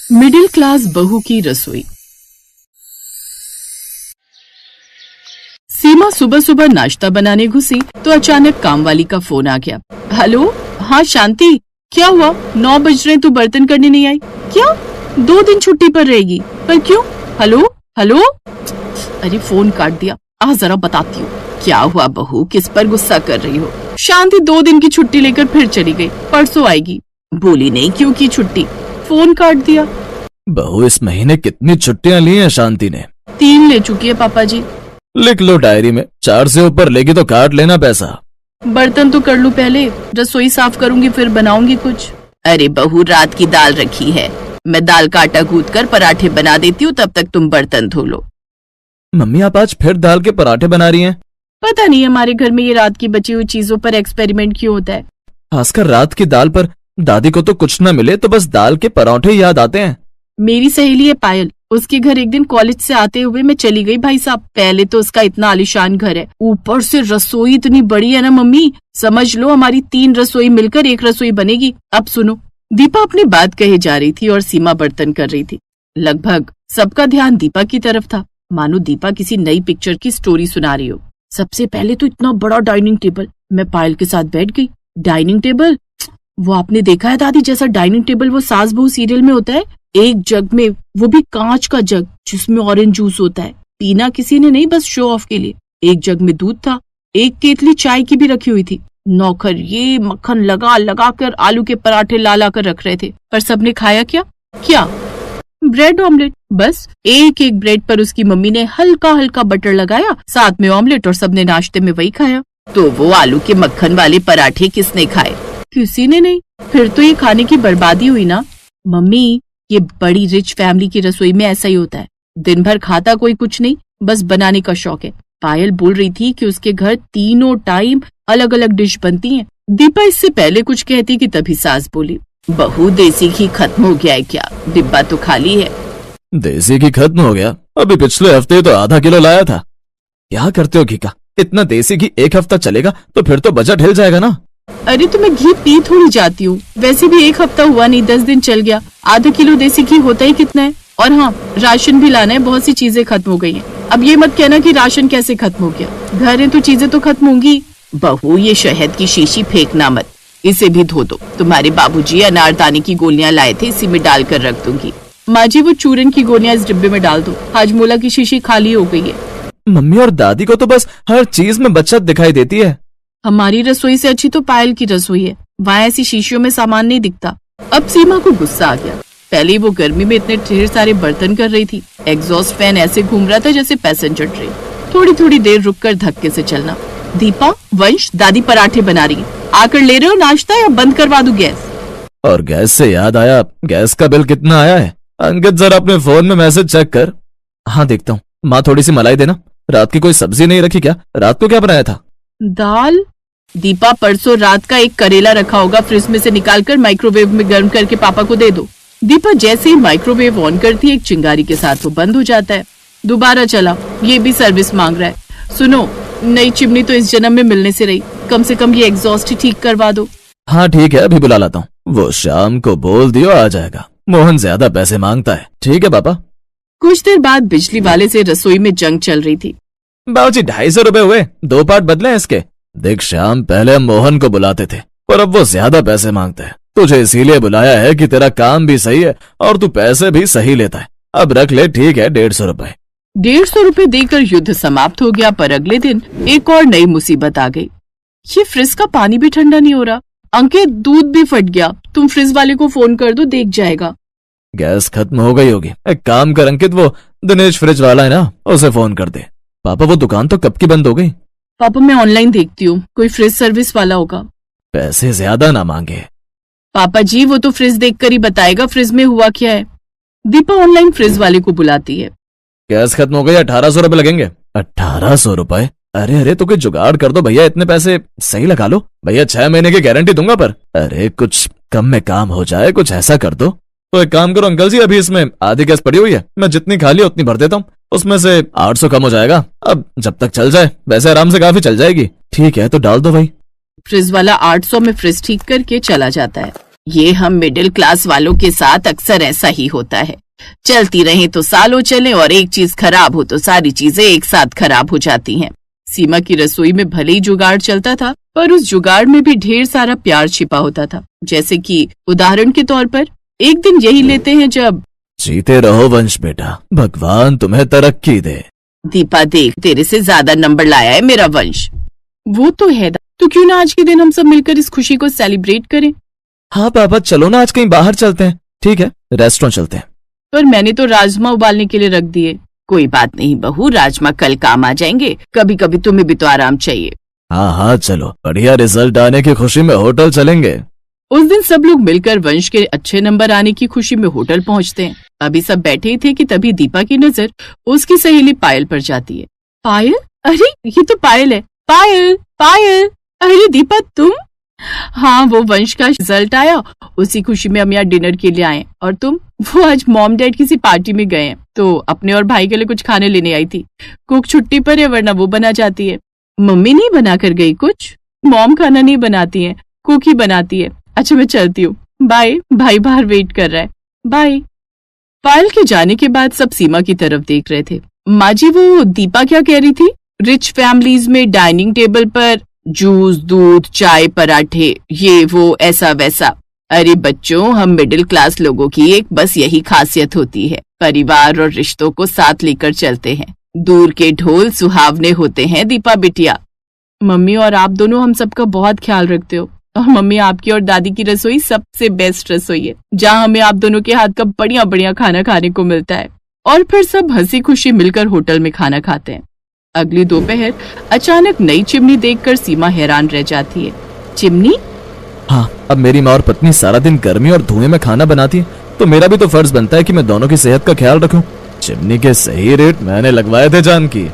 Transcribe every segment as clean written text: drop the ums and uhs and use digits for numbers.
Middle class बहू की रसोई। सीमा सुबह सुबह नाश्ता बनाने घुसी तो अचानक काम वाली का फोन आ गया। हेलो, हाँ शांति, क्या हुआ? 9 बज रहे, तू बर्तन करने नहीं आई क्या? 2 दिन छुट्टी पर रहेगी, पर क्यों? हेलो हेलो, अरे फोन काट दिया। जरा बताती हूँ क्या हुआ बहू, किस पर गुस्सा कर रही हो? शांति 2 दिन की छुट्टी लेकर फिर चली गई, परसों आएगी। बोली नहीं क्यों की छुट्टी, फोन काट दिया। बहू इस महीने कितनी छुट्टियां ली हैं शांति ने? 3 ले चुकी है पापा जी। लिख लो डायरी में, 4 से ऊपर लेगी तो काट लेना पैसा। बर्तन तो कर लूं पहले, रसोई साफ करूंगी फिर बनाऊंगी कुछ। अरे बहू रात की दाल रखी है, मैं दाल का आटा गूंथ कर पराठे बना देती हूँ, तब तक तुम बर्तन धो लो। मम्मी आप आज फिर दाल के पराठे बना रही हैं? पता नहीं हमारे घर में ये रात की बची हुई चीजों पर एक्सपेरिमेंट क्यों होता है। खासकर रात की दाल पर। दादी को तो कुछ न मिले तो बस दाल के पराठे याद आते हैं। मेरी सहेली है पायल, उसके घर एक दिन कॉलेज से आते हुए मैं चली गई। भाई साहब, पहले तो उसका इतना आलीशान घर है, ऊपर से रसोई इतनी बड़ी है ना मम्मी, समझ लो हमारी 3 रसोई मिलकर 1 रसोई बनेगी। अब सुनो। दीपा अपनी बात कहे जा रही थी और सीमा बर्तन कर रही थी। लगभग सबका ध्यान दीपा की तरफ था, मानो दीपा किसी नई पिक्चर की स्टोरी सुना रही हो। सबसे पहले तो इतना बड़ा डाइनिंग टेबल, मैं पायल के साथ बैठ गई। डाइनिंग टेबल, वो आपने देखा है दादी जैसा डाइनिंग टेबल वो सास बहू सीरियल में होता है, एक जग में, वो भी कांच का जग जिसमें ऑरेंज जूस होता है। पीना किसी ने नहीं, बस शो ऑफ के लिए। एक जग में दूध था, एक केतली चाय की भी रखी हुई थी। नौकर ये मक्खन लगा लगा कर आलू के पराठे ला ला कर रख रहे थे, पर सबने खाया क्या? क्या? Bread omelette. बस एक एक ब्रेड पर उसकी मम्मी ने हल्का हल्का बटर लगाया, साथ में ऑमलेट, और सबने नाश्ते में वही खाया। तो वो आलू के मक्खन वाले पराठे किसने खाए? किसी ने नहीं। फिर तो ये खाने की बर्बादी हुई ना। मम्मी, ये बड़ी रिच फैमिली की रसोई में ऐसा ही होता है, दिन भर खाता कोई कुछ नहीं, बस बनाने का शौक है। पायल बोल रही थी कि उसके घर तीनों टाइम अलग अलग डिश बनती हैं। दीपा इससे पहले कुछ कहती कि तभी सास बोली, बहू देसी घी खत्म हो गया है क्या? डिब्बा तो खाली है। देसी घी खत्म हो गया? अभी पिछले हफ्ते तो आधा किलो लाया था। क्या करते हो घी का? इतना देसी घी 1 हफ्ता चलेगा तो फिर तो बजट हिल जाएगा ना। अरे तो मैं घी पी थोड़ी जाती हूँ, वैसे भी 1 हफ्ता हुआ नहीं, 10 दिन चल गया। आधा किलो देसी घी होता ही कितना है। और हाँ, राशन भी लाना है, बहुत सी चीजें खत्म हो गई हैं। अब ये मत कहना कि राशन कैसे खत्म हो गया, घर है तो चीजें तो खत्म होंगी। बहू ये शहद की शीशी फेंकना मत, इसे भी धो दो। तुम्हारे बाबूजी अनारदाने की गोलियां लाए थे, इसी में डालकर रख दूंगी। माँ जी वो चूरन की गोलियां इस डिब्बे में डाल दो, हाजमोला की शीशी खाली हो गई है। मम्मी और दादी को तो बस हर चीज में बचत दिखाई देती है। हमारी रसोई से अच्छी तो पायल की रसोई है, वहाँ ऐसी शीशियों में सामान नहीं दिखता। अब सीमा को गुस्सा आ गया। पहले वो गर्मी में इतने ढेर सारे बर्तन कर रही थी, एग्जॉस्ट फैन ऐसे घूम रहा था जैसे पैसेंजर ट्रेन। थोड़ी थोड़ी देर रुककर धक्के से चलना। दीपा, वंश, दादी पराठे बना रही है, आकर ले रहे हो नाश्ता या बंद करवा दूं गैस? और गैस से याद आया, गैस का बिल कितना आया है? अंकित जरा अपने फोन में मैसेज चेक कर। हाँ देखता हूँ। माँ थोड़ी सी मलाई देना। रात की कोई सब्जी नहीं रखी क्या? रात को क्या बनाया था? दाल। दीपा परसों रात का एक करेला रखा होगा, फ्रिज में से निकालकर माइक्रोवेव में गर्म करके पापा को दे दो। दीपा जैसे ही माइक्रोवेव ऑन करती है, एक चिंगारी के साथ वो बंद हो जाता है। दोबारा चला, ये भी सर्विस मांग रहा है। सुनो, नई चिमनी तो इस जन्म में मिलने से रही, कम से कम ये एग्जॉस्ट ही ठीक करवा दो। हाँ ठीक है, अभी बुला लाता हूँ। वो शाम को बोल दियो आ जाएगा। मोहन ज्यादा पैसे मांगता है। ठीक है पापा। कुछ देर बाद बिजली वाले से रसोई में जंग चल रही थी। बाबूजी 250 रुपए हुए, 2 पार्ट बदले हैं इसके। देख श्याम, पहले हम मोहन को बुलाते थे, पर अब वो ज्यादा पैसे मांगते हैं। तुझे इसीलिए बुलाया है कि तेरा काम भी सही है और तू पैसे भी सही लेता है। अब रख ले, ठीक है, 150 रुपए। 150 रुपए देकर युद्ध समाप्त हो गया, पर अगले दिन एक और नई मुसीबत आ गई। ये फ्रिज का पानी भी ठंडा नहीं हो रहा। अंकित, दूध भी फट गया, तुम फ्रिज वाले को फोन कर दो, देख जाएगा। गैस खत्म हो गई होगी। एक काम कर अंकित, वो दिनेश फ्रिज वाला है ना, उसे फोन कर दे। पापा वो दुकान तो कब की बंद हो गई? पापा मैं ऑनलाइन देखती हूँ, कोई फ्रिज सर्विस वाला होगा। पैसे ज्यादा ना मांगे। पापा जी वो तो फ्रिज देखकर ही बताएगा फ्रिज में हुआ क्या है। दीपा ऑनलाइन फ्रिज वाले को बुलाती है। गैस खत्म हो गई, 1800 रुपए लगेंगे। 1800 रुपए? अरे अरे तो कोई जुगाड़ कर दो भैया, इतने पैसे सही लगा लो भैया। 6 महीने की गारंटी दूंगा, पर अरे कुछ कम में काम हो जाए, कुछ ऐसा कर दो। तो एक काम करो अंकल जी, अभी इसमें आधी गैस पड़ी हुई है, मैं जितनी खाली है उतनी भर देता हूँ, उसमें से 800 कम हो जाएगा। अब जब तक चल जाए, वैसे आराम से काफी चल जाएगी। ठीक है तो डाल दो भाई। फ्रिज वाला 800 में फ्रिज ठीक करके चला जाता है। ये हम मिडिल क्लास वालों के साथ अक्सर ऐसा ही होता है। चलती रहे तो सालों चले और एक चीज खराब हो तो सारी चीजें एक साथ खराब हो जाती हैं। सीमा की रसोई में भले ही जुगाड़ चलता था, पर उस जुगाड़ में भी ढेर सारा प्यार छिपा होता था। जैसे कि उदाहरण के तौर पर एक दिन यही लेते हैं जब जीते रहो वंश बेटा, भगवान तुम्हें तरक्की दे। दीपा देख, तेरे से ज्यादा नंबर लाया है मेरा वंश। वो तो है, तो क्यों ना आज के दिन हम सब मिलकर इस खुशी को सेलिब्रेट करें। हाँ पापा, चलो ना आज कहीं बाहर चलते हैं। ठीक है, रेस्टोरेंट चलते हैं। पर मैंने तो राजमा उबालने के लिए रख दिए। कोई बात नहीं बहू, राजमा कल काम आ जाएंगे। कभी कभी तुम्हें भी तो आराम चाहिए। हाँ हाँ चलो, बढ़िया रिजल्ट आने की खुशी में होटल चलेंगे। उस दिन सब लोग मिलकर वंश के अच्छे नंबर आने की खुशी में होटल पहुंचते हैं। अभी सब बैठे ही थे कि तभी दीपा की नजर उसकी सहेली पायल पर जाती है। पायल? अरे ये तो पायल है। पायल पायल, अरे दीपा तुम? हाँ, वो वंश का रिजल्ट आया, उसी खुशी में हम यहाँ डिनर के लिए आए। और तुम? वो आज मॉम डैड किसी पार्टी में गए हैं, तो अपने और भाई के लिए कुछ खाने लेने आई थी। कुक छुट्टी पर है, वरना वो बना जाती है। मम्मी नहीं बना कर गई कुछ? मॉम खाना नहीं बनाती है, कुक ही बनाती है। अच्छा मैं चलती हूँ, बाय। भाई बाहर वेट कर रहा है, बाय। पायल के जाने के बाद सब सीमा की तरफ देख रहे थे। माँ जी, वो दीपा क्या कह रही थी? रिच फैमिलीज में डाइनिंग टेबल पर जूस, दूध, चाय, पराठे, ये वो ऐसा वैसा। अरे बच्चों, हम मिडिल क्लास लोगों की एक बस यही खासियत होती है, परिवार और रिश्तों को साथ लेकर चलते हैं। दूर के ढोल सुहावने होते हैं दीपा बिटिया। मम्मी और आप दोनों हम सबका बहुत ख्याल रखते हो, और मम्मी आपकी और दादी की रसोई सबसे बेस्ट रसोई है, जहाँ हमें आप दोनों के हाथ का बढ़िया बढ़िया खाना खाने को मिलता है। और फिर सब हंसी खुशी मिलकर होटल में खाना खाते हैं। अगली दोपहर अचानक नई चिमनी देखकर सीमा हैरान रह जाती है। चिमनी? हाँ, अब मेरी माँ और पत्नी सारा दिन गर्मी और धुएं में खाना बनाती है, तो मेरा भी तो फर्ज बनता है कि मैं दोनों की सेहत का ख्याल रखूं। चिमनी के सही रेट मैंने लगवाए थे जान की।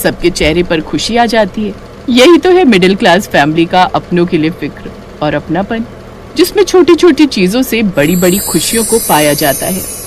सबके चेहरे पर खुशी आ जाती है। यही तो है मिडिल क्लास फैमिली का अपनों के लिए फिक्र और अपनापन, जिसमें छोटी छोटी चीजों से बड़ी बड़ी खुशियों को पाया जाता है।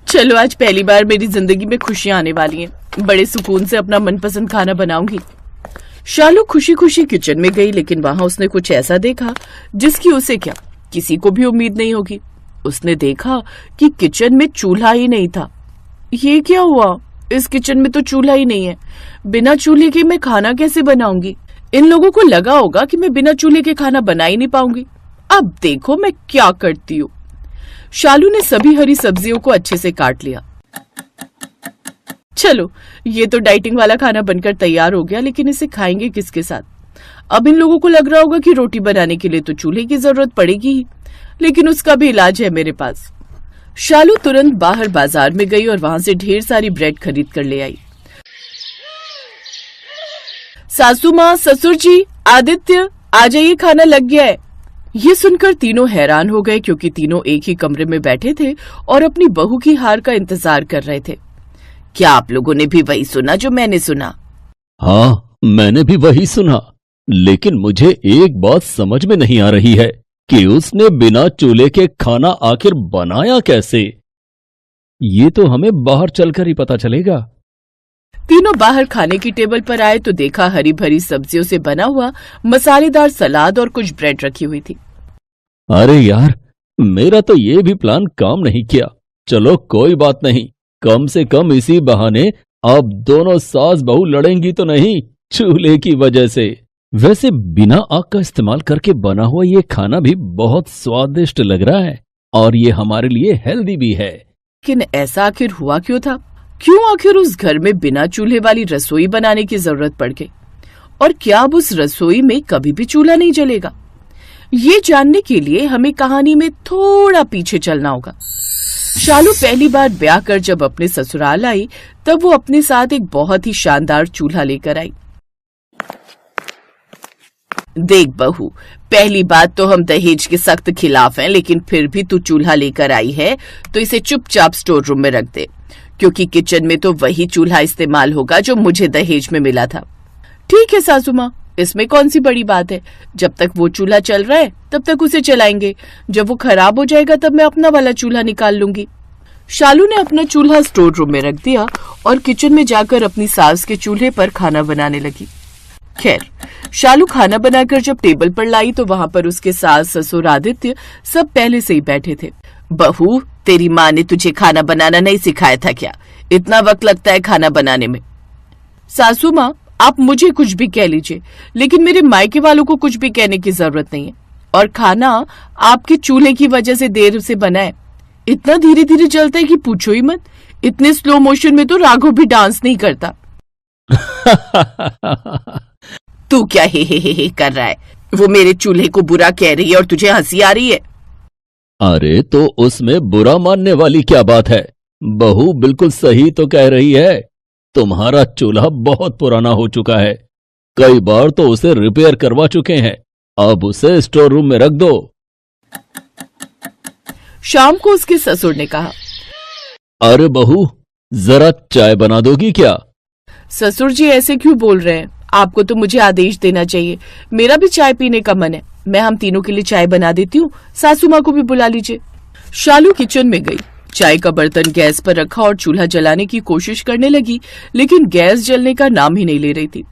चलो, आज पहली बार मेरी जिंदगी में खुशियां आने वाली हैं। बड़े सुकून से अपना मनपसंद खाना बनाऊंगी। शालू खुशी खुशी किचन में गई, लेकिन वहां उसने कुछ ऐसा देखा जिसकी उसे क्या, किसी को भी उम्मीद नहीं होगी। उसने देखा कि किचन में चूल्हा ही नहीं था। ये क्या हुआ? इस किचन में तो चूल्हा ही नहीं है। बिना चूल्हे के मैं खाना कैसे बनाऊंगी? इन लोगों को लगा होगा कि मैं बिना चूल्हे के खाना बना ही नहीं पाऊंगी। अब देखो मैं क्या करती हूँ। शालू ने सभी हरी सब्जियों को अच्छे से काट लिया। चलो, ये तो डाइटिंग वाला खाना बनकर तैयार हो गया, लेकिन इसे खाएंगे किसके साथ? अब इन लोगों को लग रहा होगा कि रोटी बनाने के लिए तो चूल्हे की जरूरत पड़ेगी ही, लेकिन उसका भी इलाज है मेरे पास। शालू तुरंत बाहर बाजार में गई और वहां से ढेर सारी ब्रेड खरीद कर ले आई। सासू माँ, ससुर जी, आदित्य, आ जाइए, खाना लग गया है। ये सुनकर तीनों हैरान हो गए, क्योंकि तीनों एक ही कमरे में बैठे थे और अपनी बहू की हार का इंतजार कर रहे थे। क्या आप लोगों ने भी वही सुना जो मैंने सुना? हाँ, मैंने भी वही सुना, लेकिन मुझे एक बात समझ में नहीं आ रही है कि उसने बिना चूल्हे के खाना आखिर बनाया कैसे। ये तो हमें बाहर चलकर ही पता चलेगा। तीनों बाहर खाने की टेबल पर आए तो देखा हरी भरी सब्जियों से बना हुआ मसालेदार सलाद और कुछ ब्रेड रखी हुई थी। अरे यार, मेरा तो ये भी प्लान काम नहीं किया। चलो कोई बात नहीं, कम से कम इसी बहाने अब दोनों सास बहू लड़ेंगी तो नहीं चूल्हे की वजह से। वैसे बिना आग का इस्तेमाल करके बना हुआ ये खाना भी बहुत स्वादिष्ट लग रहा है और ये हमारे लिए हेल्दी भी है। लेकिन ऐसा आखिर हुआ क्यों था? क्यों आखिर उस घर में बिना चूल्हे वाली रसोई बनाने की जरूरत पड़ गई? और क्या अब उस रसोई में कभी भी चूल्हा नहीं जलेगा? ये जानने के लिए हमें कहानी में थोड़ा पीछे चलना होगा। शालू पहली बार ब्याह कर जब अपने ससुराल आई, तब वो अपने साथ एक बहुत ही शानदार चूल्हा लेकर आई। देख बहू, पहली बात तो हम दहेज के सख्त खिलाफ हैं, लेकिन फिर भी तू चूल्हा लेकर आई है तो इसे चुपचाप स्टोर रूम में रख दे, क्योंकि किचन में तो वही चूल्हा इस्तेमाल होगा जो मुझे दहेज में मिला था। ठीक है सासू माँ, इसमें कौन सी बड़ी बात है। जब तक वो चूल्हा चल रहा है तब तक उसे चलाएंगे, जब वो खराब हो जाएगा तब मैं अपना वाला चूल्हा निकाल लूंगी। शालू ने अपना चूल्हा स्टोर रूम में रख दिया और किचन में जाकर अपनी सास के चूल्हे पर खाना बनाने लगी। खैर, शालू खाना बनाकर जब टेबल पर लाई तो वहां पर उसके सास ससुर आदित्य सब पहले से ही बैठे थे। बहू, तेरी माँ ने तुझे खाना बनाना नहीं सिखाया था क्या? इतना वक्त लगता है खाना बनाने में। सासू माँ, आप मुझे कुछ भी कह लीजिए, लेकिन मेरे मायके वालों को कुछ भी कहने की जरूरत नहीं है। और खाना आपके चूल्हे की वजह से देर से बना है। इतना धीरे धीरे जलता है कि पूछो ही मत। इतने स्लो मोशन में तो राघव भी डांस नहीं करता। तू क्या हे कर रहा है? वो मेरे चूल्हे को बुरा कह रही है और तुझे हंसी आ रही है। अरे तो उसमें बुरा मानने वाली क्या बात है? बहू बिल्कुल सही तो कह रही है। तुम्हारा चूल्हा बहुत पुराना हो चुका है, कई बार तो उसे रिपेयर करवा चुके हैं। अब उसे स्टोर रूम में रख दो। शाम को उसके ससुर ने कहा, अरे बहू, जरा चाय बना दोगी क्या? ससुर जी ऐसे क्यों बोल रहे हैं? आपको तो मुझे आदेश देना चाहिए। मेरा भी चाय पीने का मन है। मैं हम तीनों के लिए चाय बना देती हूँ। सासू माँ को भी बुला लीजिए। शालू किचन में गई, चाय का बर्तन गैस पर रखा और चूल्हा जलाने की कोशिश करने लगी, लेकिन गैस जलने का नाम ही नहीं ले रही थी।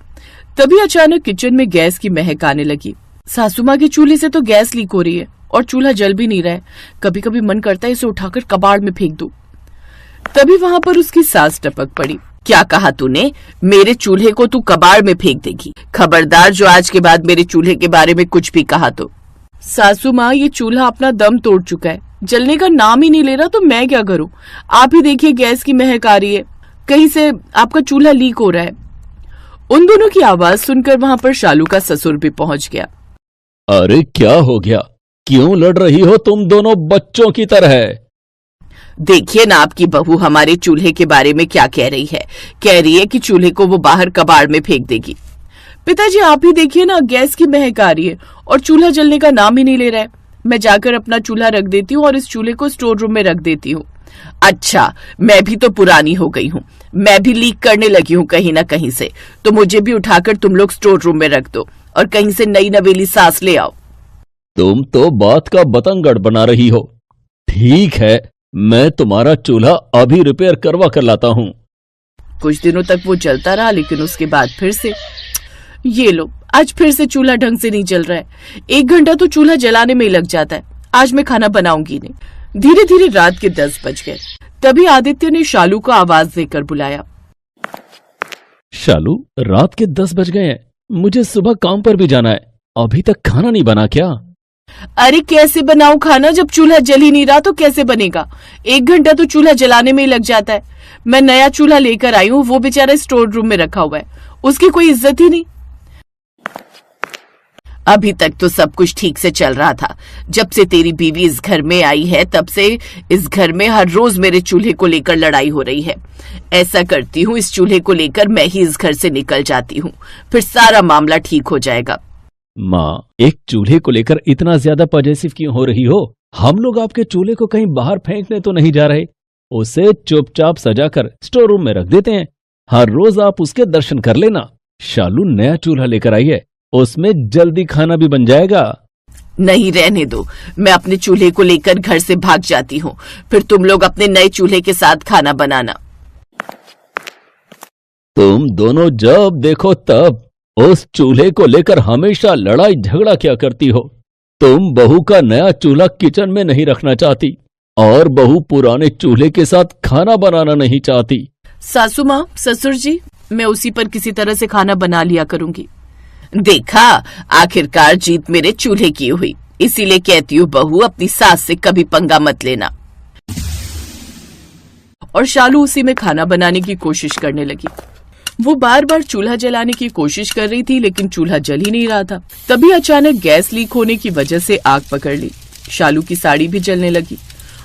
तभी अचानक किचन में गैस की महक आने लगी। सासू माँ के चूल्हे से तो गैस लीक हो रही है और चूल्हा जल भी नहीं रहा है। कभी कभी मन करता है इसे उठाकर कबाड़ में फेंक दूं। तभी वहां पर उसकी सास टपक पड़ी। क्या कहा तूने? मेरे चूल्हे को तू कबाड़ में फेंक देगी? खबरदार जो आज के बाद मेरे चूल्हे के बारे में कुछ भी कहा तो। सासू माँ, ये चूल्हा अपना दम तोड़ चुका है, जलने का नाम ही नहीं ले रहा, तो मैं क्या करूं? आप ही देखिए, गैस की महक आ रही है, कहीं से आपका चूल्हा लीक हो रहा है। उन दोनों की आवाज सुनकर वहां पर शालू का ससुर भी पहुंच गया। अरे क्या हो गया? क्यों लड़ रही हो तुम दोनों बच्चों की तरह? देखिए ना आपकी बहू हमारे चूल्हे के बारे में क्या कह रही है। कह रही है कि चूल्हे को वो बाहर कबाड़ में फेंक देगी। पिताजी, आप ही देखिए ना, गैस की महक आ रही है और चूल्हा जलने का नाम ही नहीं ले रहा है। मैं जाकर अपना चूल्हा रख देती हूँ और इस चूल्हे को स्टोर रूम में रख देती हूँ। अच्छा, मैं भी तो पुरानी हो गई हूँ, मैं भी लीक करने लगी हूँ कहीं ना कहीं से, तो मुझे भी उठाकर तुम लोग स्टोर रूम में रख दो और कहीं से नई नवेली सास ले आओ। तुम तो बात का बतंगड़ बना रही हो। ठीक है, मैं तुम्हारा चूल्हा अभी रिपेयर करवा कर लाता हूँ। कुछ दिनों तक वो चलता रहा, लेकिन उसके बाद फिर से ये लो, आज फिर से चूल्हा ढंग से नहीं चल रहा है। 1 घंटा तो चूल्हा जलाने में ही लग जाता है। आज मैं खाना बनाऊंगी नहीं। धीरे धीरे रात के 10 बज गए। तभी आदित्य ने शालू को आवाज देकर बुलाया। शालू, रात के 10 बज गए हैं, मुझे सुबह काम पर भी जाना है। अभी तक खाना नहीं बना क्या? अरे कैसे बनाऊं खाना? जब चूल्हा जल ही नहीं रहा तो कैसे बनेगा? 1 घंटा तो चूल्हा जलाने में ही लग जाता है। मैं नया चूल्हा लेकर आई हूँ, वो बेचारा स्टोर रूम में रखा हुआ है, उसकी कोई इज्जत ही नहीं। अभी तक तो सब कुछ ठीक से चल रहा था। जब से तेरी बीवी इस घर में आई है तब से इस घर में हर रोज मेरे चूल्हे को लेकर लड़ाई हो रही है। ऐसा करती हूँ, इस चूल्हे को लेकर मैं ही इस घर से निकल जाती हूँ, फिर सारा मामला ठीक हो जाएगा। माँ, एक चूल्हे को लेकर इतना ज्यादा पॉजिटिव क्यों हो रही हो? हम लोग आपके चूल्हे को कहीं बाहर फेंकने तो नहीं जा रहे। उसे चुपचाप सजाकर स्टोर रूम में रख देते हैं। हर रोज आप उसके दर्शन कर लेना। शालू नया चूल्हा लेकर आई है, उसमें जल्दी खाना भी बन जाएगा। नहीं, रहने दो, मैं अपने चूल्हे को लेकर घर से भाग जाती हूँ, फिर तुम लोग अपने नए चूल्हे के साथ खाना बनाना। तुम दोनों जब देखो तब उस चूल्हे को लेकर हमेशा लड़ाई झगड़ा क्या करती हो? तुम बहू का नया चूल्हा किचन में नहीं रखना चाहती और बहू पुराने चूल्हे के साथ खाना बनाना नहीं चाहती। सासू माँ, ससुर जी, मैं उसी पर किसी तरह से खाना बना लिया करूंगी। देखा, आखिरकार जीत मेरे चूल्हे की हुई। इसीलिए कहती हूँ बहू, अपनी सास से कभी पंगा मत लेना। और शालू उसी में खाना बनाने की कोशिश करने लगी। वो बार बार चूल्हा जलाने की कोशिश कर रही थी, लेकिन चूल्हा जल ही नहीं रहा था। तभी अचानक गैस लीक होने की वजह से आग पकड़ ली। शालू की साड़ी भी जलने लगी।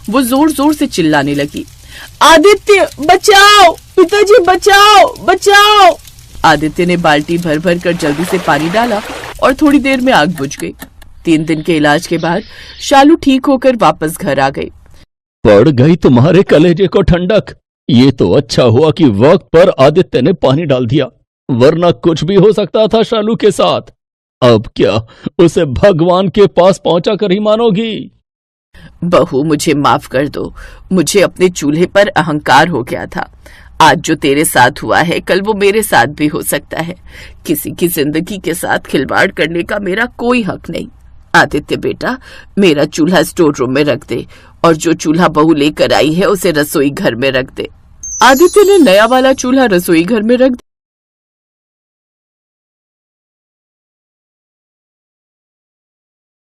वो जोर जोर से चिल्लाने लगी, आदित्य बचाओ, पिताजी बचाओ, बचाओ। आदित्य ने बाल्टी भर भर कर जल्दी से पानी डाला और थोड़ी देर में आग बुझ गई। 3 दिन के इलाज के बाद शालू ठीक होकर वापस घर आ गई। पड़ गई तुम्हारे कलेजे को ठंडक। ये तो अच्छा हुआ कि वक्त पर आदित्य ने पानी डाल दिया, वरना कुछ भी हो सकता था शालू के साथ। अब क्या उसे भगवान के पास पहुंचा कर ही मानोगी? बहू मुझे माफ कर दो, मुझे अपने चूल्हे पर अहंकार हो गया था। आज जो तेरे साथ हुआ है कल वो मेरे साथ भी हो सकता है। किसी की जिंदगी के साथ खिलवाड़ करने का मेरा कोई हक नहीं। आदित्य बेटा, मेरा चूल्हा स्टोर रूम में रख दे और जो चूल्हा बहू लेकर आई है उसे रसोई घर में रख दे। आदित्य ने नया वाला चूल्हा रसोई घर में रख